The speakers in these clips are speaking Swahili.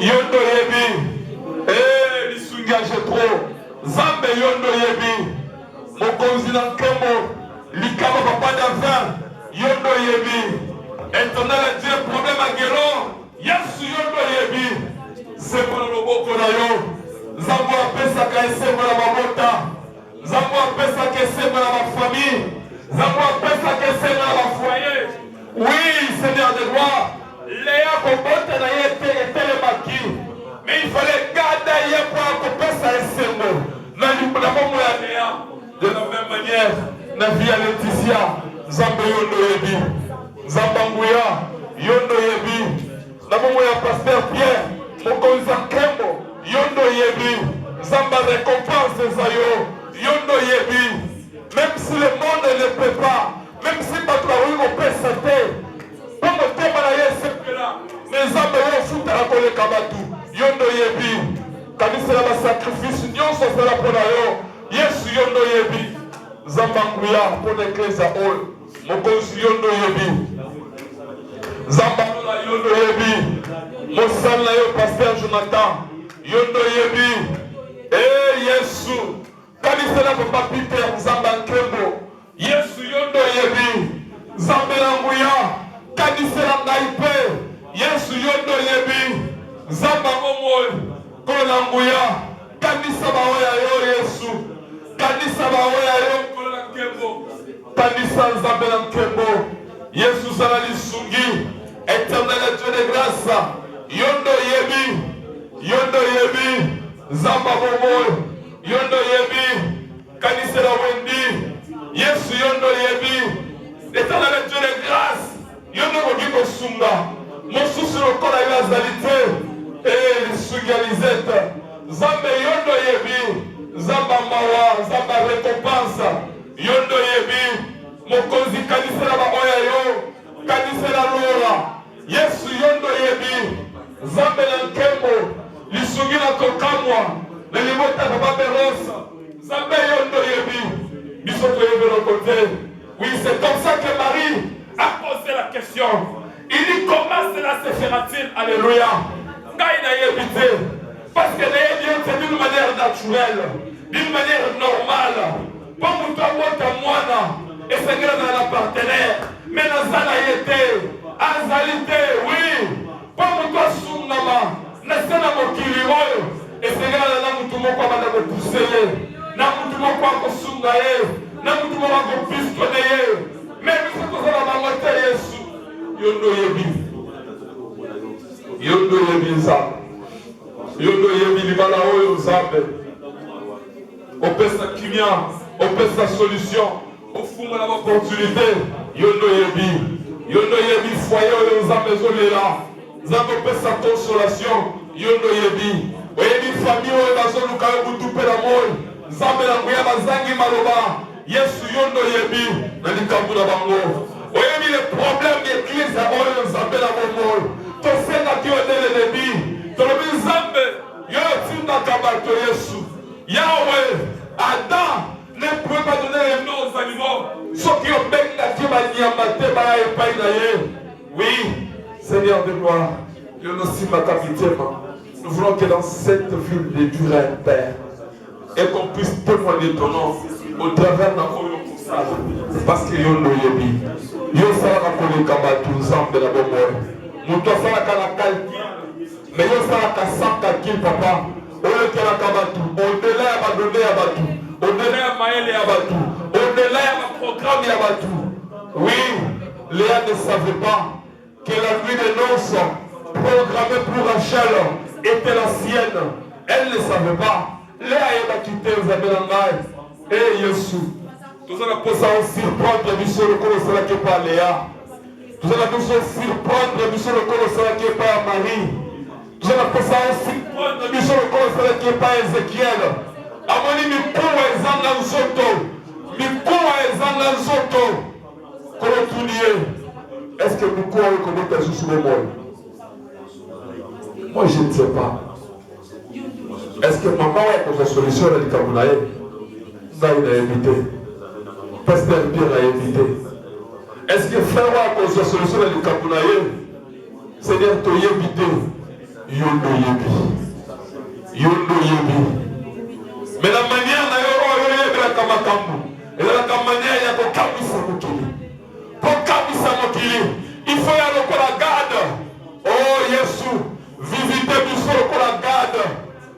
yondo yebi lisungiage trop Zambe yondo yebi mokonzi na nkembo likama papa d'avin yondo yebi éternel Dieu problème à guéron Yesu yondo yebi sembo na loboko na yo Zambo apesaka esembo na mabota Zambo apesaka esembo na bafamille Zambo apesaka esembo na bafoyer. Oui Seigneur de gloire Léa kobota na ye etelemaki mais il fallait garder ye pour akopesa esembo na bomo ya Léa. De la même manière na vie ya Laetitia Zambe yondo yebi Zambanguya yondo yebi na bomo ya pasteur Pierre mokonzi ya nkembo yondo yebi Zamba récompense Zayo yondo yebi. Même si le monde ne peut pas, même si pas toi oui on peut sauter pour me témoigner ce que là mais Zamba yo futa la kole kabatu yondo yebi kanisa la sacrifice nyonso sala pour la yo Yesu yondo yebi Zamba nguya pour l'église all mokonzi yondo yebi Zamba la yondo yebi mosala yo pasteur Jonathan yondo yebi Yesu kanisa la papa Peter Zamba nkembo Yesu yondo yebi Zamba la nguya kanisa la ngaipe Yesu yondo yebi Zamba momoy kola nguya kanisa baoya yo Yesu kanisa baoya yo kola nkembo kanisa Zamba la nkembo Yesu zala lisungi éternel Dieu de grâce yondo yebi Zamba momoy yondo yebi kanisa la wendi Yesu yondo yebi éternel Dieu de grâce yondo kogiko sunga mosusu lokola yo azalite lisungi ya Lisette Zambe yondo yebi Zamba mawa Zamba récompense yondo yebi mokonzi kanisa la baoya yo kanisa la lora Yesu yondo yebi Zambe na nkembo lisungi na kokamwa na libota papa Berosa Zambe yondo yebi biso toyebi le côté. Oui, c'est comme ça que Marie a posé la question. Il dit comment cela se fera-t-il? Alléluia. Quand il a évité, parce que c'est d'une manière naturelle, d'une manière normale. Pas pour toi, moi, et c'est grâce à la partenaire. Mais dans ça, il était, azalité, oui. Pas pour toi, Sounama, n'est-ce pas mon kirimoyo? Et c'est grâce à la moutoumou quoi va me pousser. Na moutoumou quoi va sungaye. Na moutoumou quoi va pistonner. Mais nous sommes dans la mamote Yesu. Yondo yebi. Yondo yebi Zambe. Yondo yebi libala oyo Zambe. Opesa kimia, opesa solution. Ofunga la opportunité. Yondo yebi. Yondo yebi foyer oyo Zambe zolela. Zambe opesa consolation. Yondo yebi. Oyebi famille oyo bazoluka yo butupe la moi. Zambe la nguya bazangi maloba. Yesu yondo yebi. Na likambu na bango. Oyebi le problème d'église à oyo Zambe la momo. Tosenga ki odele debi. Tolobi Zambe. Yo tinda kabato Yesu. Yahweh. Adam ne pouvait pas donner les noms aux animaux. Ceux qui ont benga ki ba nyamate ba epai na ye. Oui, Seigneur de gloire. Yo no simba kapitema. Nous voulons que dans cette ville de Durin, Père, et qu'on puisse témoigner ton nom au travers de la communauté. Parce que yo no yebi. Yo sala ka kole kabatu Zambe la bomo. Muto sala ka la kalki. Mais yo sala ka sanka ki papa. Oyo ke la kabatu. Au-delà ya badonné ya batu. Au-delà ya maele ya batu. Au-delà ya programme ya batu. Oui, Léa ne savait pas que la nuit de noces programmée pour Rachel était la sienne. Elle ne savait pas. Léa a quitté Zabelangaï. Et Yesu. Tout ça, nous allons surprendre Michel le Colossal qui est par Léa. Tout ça, nous allons surprendre Michel le Colossal qui est par Marie. Tout ça, nous allons surprendre Michel le Colossal qui est par Ézéchiel. Amoni Mikoua et Zanga Nzoto. Mikoua et Zanga Nzoto. Colotunie. Est-ce que Mikoua est comme ta sous le monde? Moi, je ne sais pas. Est-ce que maman est pour sa solution à l'Ikamunaï? Ça, il a évité. Pasteur Pierre a évité. Est-ce que frère a pour sa solution à l'Ikamunaï? Seigneur, tu as évité. yondo yebi. Yondo yebi. Mais la manière d'ailleurs la makambu, et la manière ya kokabisa mokili. Kokabisa mokili. Il faut y aller pour la garde. Oh Jésus, visitez biso pour la garde.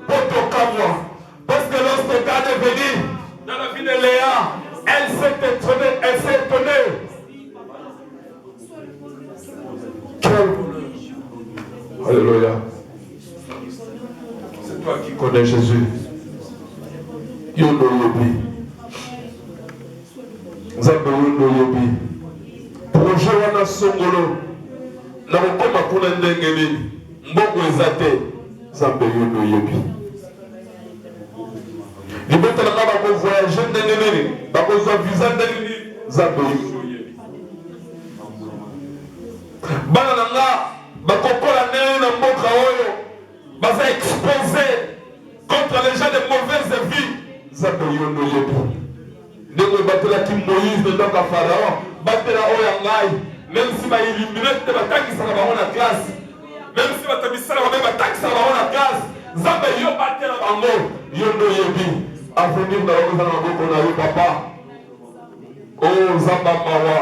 Pour ton camon. Parce que lorsque garde est venu dans la vie de Léa, elle s'est étonnée. Alléluia. C'est toi qui connais Jésus. Yondo yobi. Nzambe yondo yobi. Projet wana songolo. Na kokoma kuna ndenge nini. Mboko ezate. Nzambe yondo yobi. Libota na bako voyager ndenge nini. Bako zwa visa ndenge nini. Nzambe yondo yobi. Bana nanga bakokola ndenge na mboka oyo. Baza exposé contre les gens de mauvaise vie. Nzambe yondo yobi. Ndenge batelaki Moïse de donc à Pharaon. Batela oyo ngai. Même si éliminé te batakisaka bango na classe. Même si batabisala bango batakisaka bango na classe. Nzambe yo batela bango. Yondo yobi. Avenir na oyo na maboko na yo papa. Oh Nzamba mawa.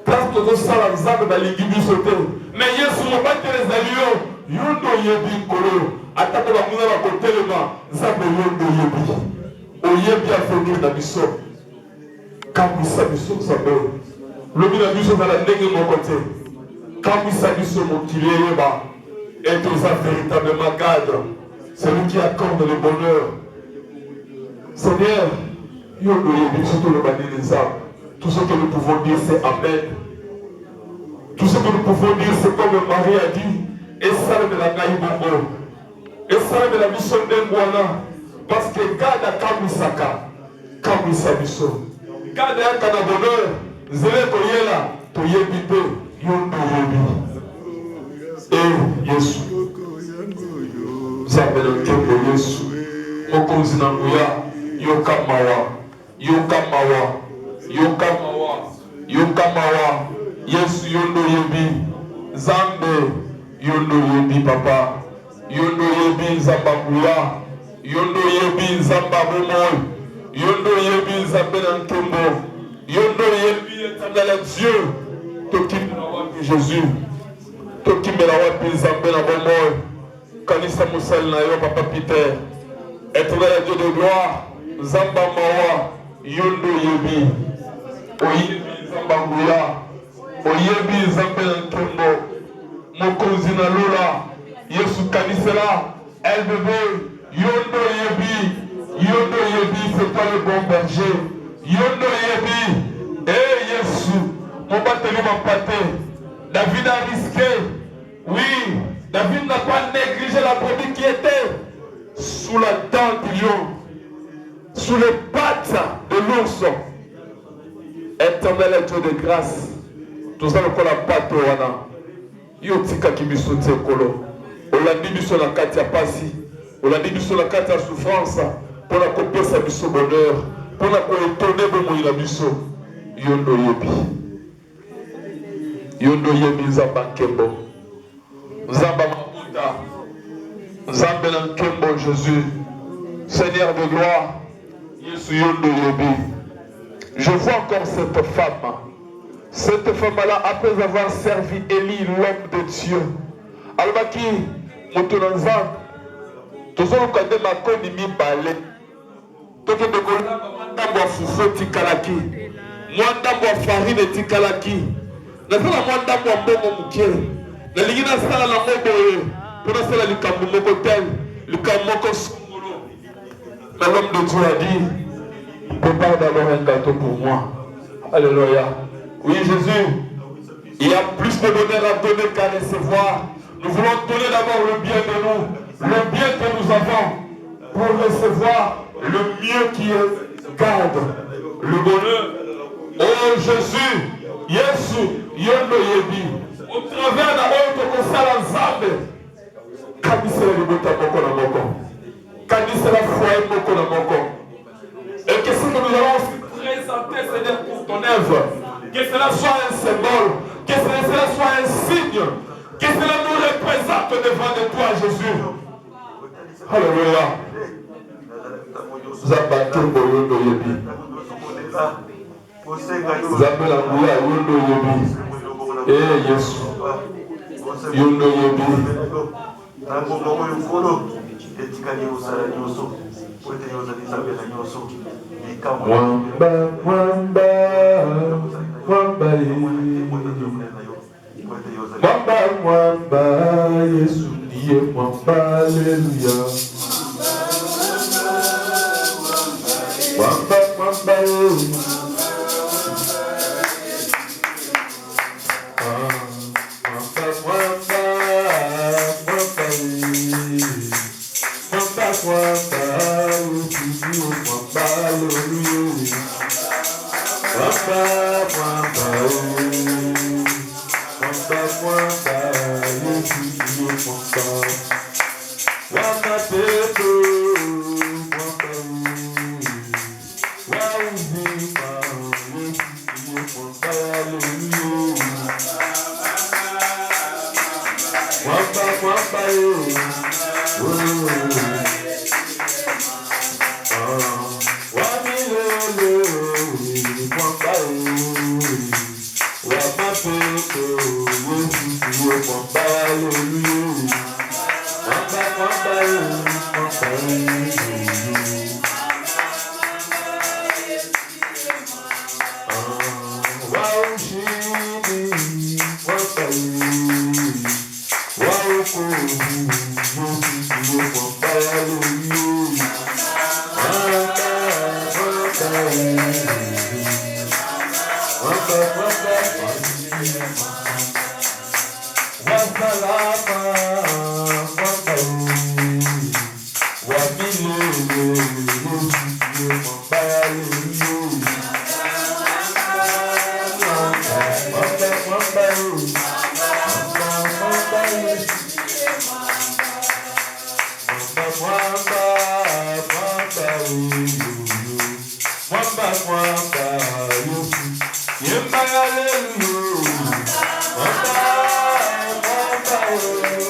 Place tozosala Nzambe balingi biso te. Mais Yesu mobatela ezali yo. Yondo yobi nkolo. Atako bamuna bakotelema. Nzambe yondo yobi. Oyebi avenir na biso. Kambisa biso Nzambe. Lobi na biso na ndenge moko te. Kambisa biso mokili eyeba. Et tous a véritablement cadre. Celui qui accorde le bonheur. Seigneur, yondo yobi surtout le bani des âmes. Tout ce que nous pouvons dire c'est Amen. Tout ce que nous pouvons dire c'est comme Marie a dit. Et ça de la gaï bongo. Et ça de la mission d'Engwana. Parce que garde à Kamisaka. Kamisa biso. Garde à Kana bonheur. Zele toyela. Toyebipe. Yondo yobi. Eh, Yesu. Zabelo kembo Yesu. Mokonzi na nguya. Yokamawa. Yokamawa. Yokamawa. Yokamawa. Yesu yondo yebi. Zambe. Yondo yebi papa. Yondo yebi Zambanguya. Yondo yebi Zamba Momoy. Yondo yebi Zambe Nankembo. Yondo yebi éternel Dieu. Toki Jésus. Toki Melawapi Zambe na Momoy. Kanisa Moussel na yo papa Peter. Éternel Dieu de gloire. Zamba Mawa. Yondo yebi. Oyebi Zambanguya. Oyebi Zambe Nankembo. Mokonzi na Lola. Yesu kanisela. El bébé. Yondo yebi. Yondo yebi. C'est toi le bon berger. Yondo yebi. Eh Yesu. Mon batelu m'a pâté. David a risqué. Oui. David n'a pas négligé la brebis qui était sous la dent du lion. Sous les pattes de l'ours. Éternel Dieu de grâce. Tout ça le la patte wana. Yotika kibiso tekolo. Olandi biso la kati ya pasi. Olandi biso la kati ya souffrance. Pour la kopesa biso bonheur. Pour la koétonner bomo ila biso. Yondo yebi. Yondo yebi Nzamba Nkembo. Nzamba Makuta. Nzambe Nkembo Jésus. Seigneur de gloire. Yesu yondo yebi. Je vois encore cette femme. Cette femme-là, après avoir servi Élie, l'homme de Dieu, Albaki, Moutounanzan, tous ceux qui ont dit Makoni mi balé, tous ceux qui ont dit Mwanda Foufou Tikalaki, Mwanda Farine Tikalaki, Nasala Mwanda Mbongo Mouké, Naligina Sala la Moboye, pour la Sala Likambo Mokotel, Likamoko Songolo. Mais l'homme de Dieu a dit, prépare d'abord un gâteau pour moi. Alléluia. Oui, Jésus, il y a plus de bonheur à donner qu'à recevoir. Nous voulons donner d'abord le bien de nous, le bien que nous avons, pour recevoir le mieux qui est garde, le bonheur. Oh Jésus, Yesu, Yondo Yebi, au travers de l'autre Kosala Nzambe, Kanisela Libota Moko na Moko, Kanisela Foye Moko na Moko. Et que ce que nous allons présenter, Seigneur, pour ton œuvre, que cela soit un symbole, que cela soit un signe, que cela nous représente devant de toi, Jésus. Alléluia. Zabate boyondo yebi. Zabela nguya yondo yebi. Yesu. Yondo yebi. Mwamba, mwamba, mwamba, mwamba, mwamba, Yesu ndiye mwamba, Alléluia. Mwamba, mwamba, Hallelujah.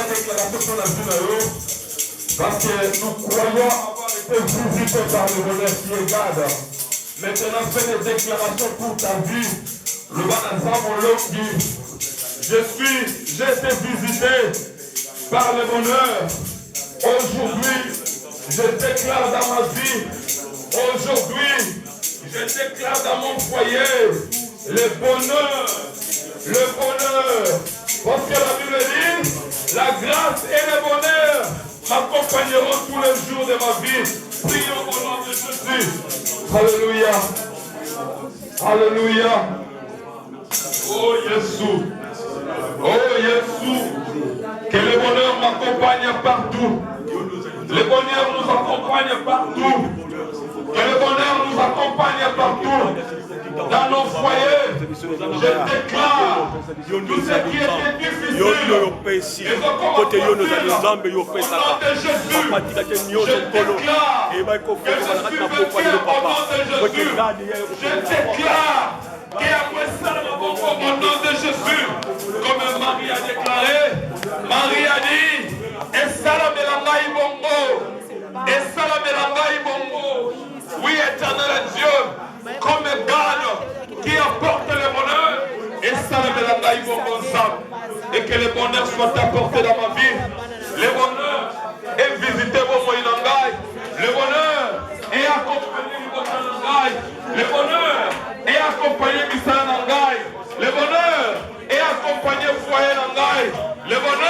déclaration qu'on a vue parce que nous croyons avoir été visités par le bonheur qui est garde. Maintenant, fais des déclarations pour ta vie. Le Banazam, on l'a dit. J'ai été visité par le bonheur. Aujourd'hui, je déclare dans ma vie. Aujourd'hui, je déclare dans mon foyer le bonheur. Le bonheur. Parce que la Bible dit, la grâce et le bonheur m'accompagneront tous les jours de ma vie. Prions au nom de Jésus. Alléluia. Alléluia. Oh Jésus. Oh Jésus. Que le bonheur m'accompagne partout. Le bonheur nous accompagne partout. Que le bonheur nous accompagne partout. Dans nos foyers, je déclare tout ce qui était difficile. Ils ont commencé au nom de Jésus. Je déclare que je suis vainqueur au nom de Jésus. Je déclare qu'après ça, au nom de Jésus, comme Marie a déclaré, Marie a dit, et Salam Elangaï Bongo, et Salam Elangaï Bongo. Oui, éternel Dieu, comme God qui apporte le bonheur, et Salam Elangaï Bongo ensemble, et que le bonheur soit apporté dans ma vie. Le bonheur est visité au Moïnangaï. Le bonheur est accompagné du Moïnangaï. Le bonheur est accompagné du Salanangaï. Le bonheur est accompagné du foyer Nangaï. Le bonheur